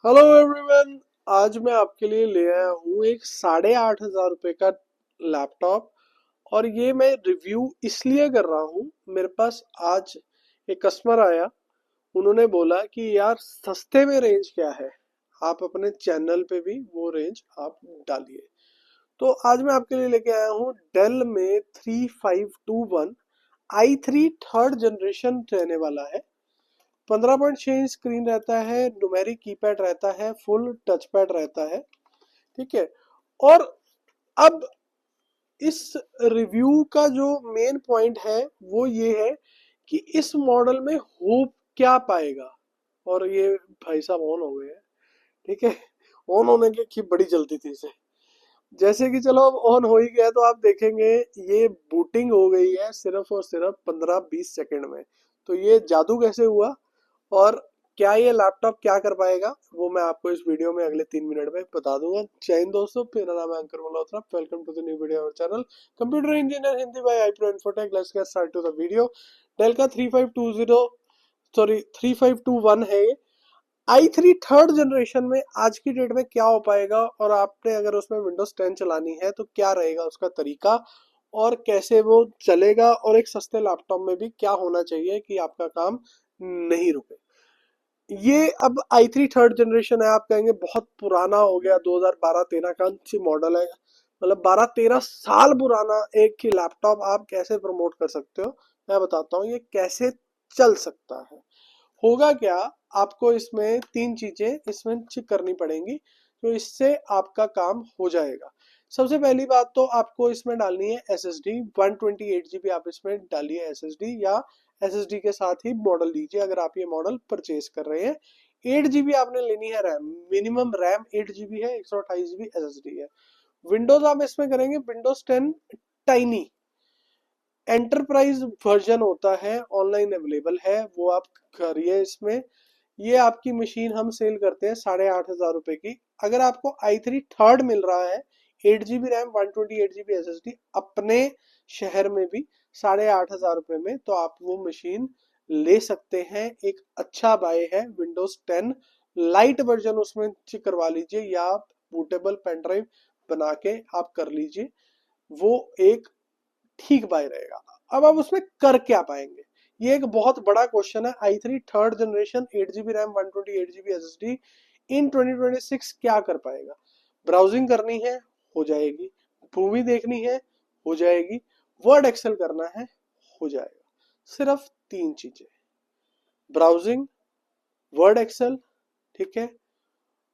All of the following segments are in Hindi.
Hello everyone. आज मैं आपके लिए ले आया हूँ एक 8,500 रुपये का लैपटॉप। और ये मैं रिव्यू इसलिए कर रहा हूँ, मेरे पास आज एक कस्टमर आया। उन्होंने बोला कि यार सस्ते में रेंज क्या है, आप अपने चैनल पे भी वो रेंज आप डालिए। तो आज मैं आपके लिए लेके आया हूँ डेल में 3521 i3 थर्ड जनरेशन रहने वाला है। 15.6 इंच स्क्रीन रहता है, न्यूमेरिक कीपैड रहता है, फुल टच पैड रहता है। ठीक है। और अब इस रिव्यू का जो मेन पॉइंट है वो ये है कि इस मॉडल में हो क्या पाएगा। और ये भाई साहब ऑन हो गए हैं। ठीक है। ऑन होने की बड़ी जल्दी थी इसे। जैसे कि चलो अब ऑन हो ही गया तो आप देखेंगे ये बूटिंग हो गई है सिर्फ और सिर्फ 15-20 सेकंड में। तो ये जादू कैसे हुआ और क्या ये लैपटॉप क्या कर पाएगा वो मैं आपको इस वीडियो में अगले 3 मिनट में बता दूंगा। जय हिंद दोस्तों, मेरा नाम है Ankar Malhotra. Welcome to the new video और channel computer engineer Hindi by iPro Infotech। Let's get start to the video. Dell का 3521 है ये। i3 थर्ड जनरेशन में आज की डेट में क्या हो पाएगा और आपने अगर उसमें विंडोज 10 चलानी है तो क्या रहेगा उसका तरीका और कैसे वो चलेगा, और एक सस्ते लैपटॉप में भी क्या होना चाहिए कि आपका काम नहीं रुके। ये अब i3 थर्ड जनरेशन है। आप कहेंगे बहुत पुराना हो गया, 2012-13 का सी मॉडल है। मतलब 12-13 साल पुराना एक ही लैपटॉप आप कैसे प्रमोट कर सकते हो, मैं बताता हूँ ये कैसे चल सकता है। होगा क्या, आपको इसमें तीन चीजें इसमें चेक करनी पड़ेंगी तो इससे आपका काम हो जाएगा। सबसे पहली बात तो आपको इसमें डालनी है SSD। 128 GB आप इसमें डालिए SSD, या SSD के साथ ही मॉडल लीजिए अगर आप ये मॉडल परचेज कर रहे हैं। 8 GB आपने लेनी है रैम, मिनिमम रैम 8 GB है, 128 GB SSD है। विंडोज आप इसमें करेंगे विंडोज 10 टाइनी। एंटरप्राइज वर्जन होता है, ऑनलाइन अवेलेबल है, वो आप करिए इसमें। ये आपकी मशीन हम सेल करते हैं 8,500 रुपए की। अगर आपको i3 थर्ड मिल रहा है, 8 GB रैम, 128 GB SSD अपने शहर में भी 8,500 रुपए में, तो आप वो मशीन ले सकते हैं। एक अच्छा बाय है। विंडोज 10 लाइट वर्जन उसमें करवा लीजिए, या बूटेबल पेन ड्राइव बना के आप कर लीजिए, वो एक ठीक बाय रहेगा। अब आप उसमें कर क्या पाएंगे, ये एक बहुत बड़ा क्वेश्चन है। i3 third generation 8 GB RAM, 128 GB SSD इन 2026 क्या कर पाएगा। ब्राउजिंग करनी है, हो जाएगी। मूवी देखनी है, हो जाएगी। वर्ड एक्सेल करना है, हो जाएगा। सिर्फ तीन चीजें, ब्राउजिंग, वर्ड एक्सेल। ठीक है।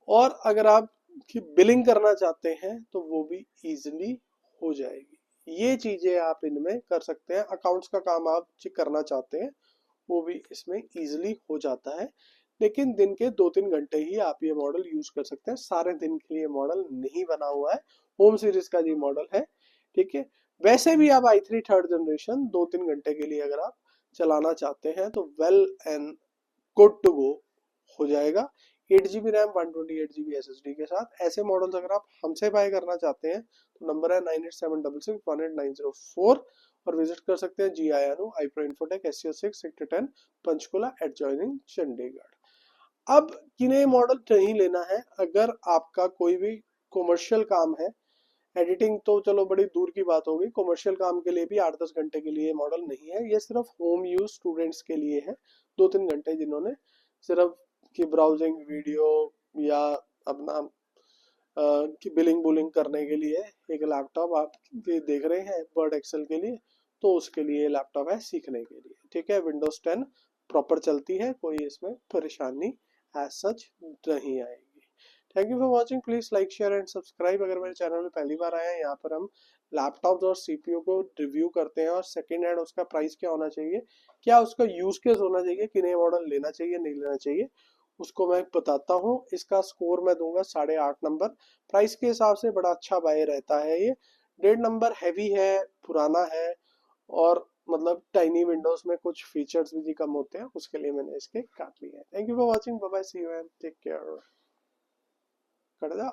और अगर आप की बिलिंग करना चाहते हैं तो वो भी इजीली हो जाएगी। ये चीजें आप इनमें कर सकते हैं। अकाउंट्स का काम आप करना चाहते हैं वो भी इसमें इजीली हो जाता है। लेकिन दिन के 2-3 घंटे ही आप ये मॉडल यूज कर सकते हैं, सारे दिन के लिए मॉडल नहीं बना हुआ है। होम सीरीज का ये मॉडल है। ठीक है। वैसे भी आप i3 थर्ड जनरेशन 2-3 घंटे के लिए अगर आप चलाना चाहते हैं तो well and good to go हो जाएगा। 8 GB रैम, 128 GB SSD के साथ। ऐसे मॉडल्स अगर आप हमसे बाय करना चाहते हैं तो नंबर है 9876618904 और विजिट कर सकते हैं GINO iPro Infotech SCO6 sector 10 Panchkula adjoining Chandigarh. अब किन्हें मॉडल नहीं लेना है, अगर आपका कोई भी कॉमर्शियल काम है, एडिटिंग तो चलो बड़ी दूर की बात होगी, कॉमर्शियल काम के लिए भी 8-10 घंटे के लिए मॉडल नहीं है। ये सिर्फ होम यूज स्टूडेंट्स के लिए है, 2-3 घंटे जिन्होंने सिर्फ की ब्राउजिंग वीडियो या अपना की बिलिंग बुलिंग करने के लिए एक लैपटॉप आप ये देख रहे हैं वर्ड एक्सेल के लिए, तो उसके लिए लैपटॉप है सीखने के लिए। ठीक है। विंडोज 10 प्रॉपर चलती है, कोई इसमें परेशानी एज सच नहीं आएगी। Thank you for watching. Please like share and subscribe. अगर मेरे चैनल में पहली बार आया है, यहाँ पर हम लैपटॉप्स और सीपीयू को रिव्यू करते हैं और सेकंड हैंड उसका प्राइस क्या होना चाहिए, क्या उसका यूज केस होना चाहिए, किन्हें मॉडल लेना चाहिए नहीं लेना चाहिए, उसको मैं बताता हूँ। इसका स्कोर मैं दूंगा 8.5 नंबर। प्राइस के हिसाब से बड़ा अच्छा बाय रहता है ये। 1.5 नंबर हैवी है, पुराना है, और मतलब टाइनी विंडोज में कुछ फीचर्स भी कम होते हैं, उसके लिए मैंने इसके काट लिए हैं। Thank you for watching. Bye bye, see you and take care. कट जा।